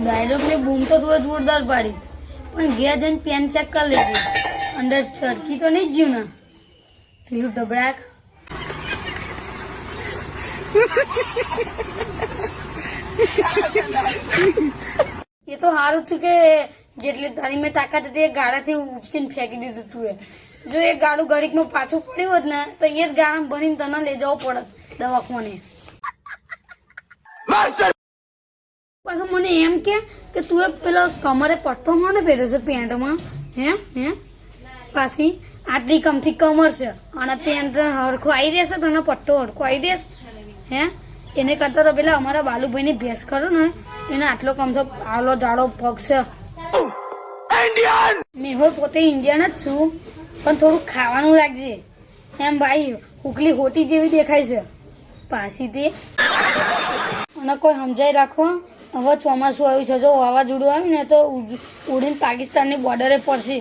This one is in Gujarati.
ડાયલોગ ની બૂમ તો તું જોરદાર પાડી, પણ ગયા જઈને પેન ચેક કરી લેજે, અંદર ચરકી તો નહીં જ જ્યું ને ઢીલું ડબડાક. એ તો સારું થયું કે જેટલી તારી મેં તાકાત હતી એ ગાળાથી ઉચકીને ફેંકી દીધું તું. એ જો એ ગાડું ઘડીકમાં પાછું પડ્યું હોત ને તો એ જ ગાળામાં ભરીને તને લઈ જવું પડત દવાખાને. પાછું મને એમ કે તું એ પેલો કમરે પટ્ટો મને પહેર્યો છે પેન્ટમાં. હે પાછી આટલી કમથી કમર છે અને પેન્ટ હરખો આવી રહેશે, તને પટ્ટો હરખો આવી રહેશે. હે એને કરતા તો પેલા અમારા બાલુભાઈની ભેંસ કરો ને એને આટલો કમથો આવલો જાડો પગ છે. મેં હોય પોતે ઇન્ડિયન જ છું, પણ થોડું ખાવાનું રાખજે. એમ ભાઈ ઉકલી હોટી જેવી દેખાય છે પાછી તે. અને કોઈ સમજાઈ રાખો, હવે ચોમાસું આવ્યું છે, જો વાવાઝોડું આવ્યું ને તો ઉડીને પાકિસ્તાનની બોર્ડરે પડશે.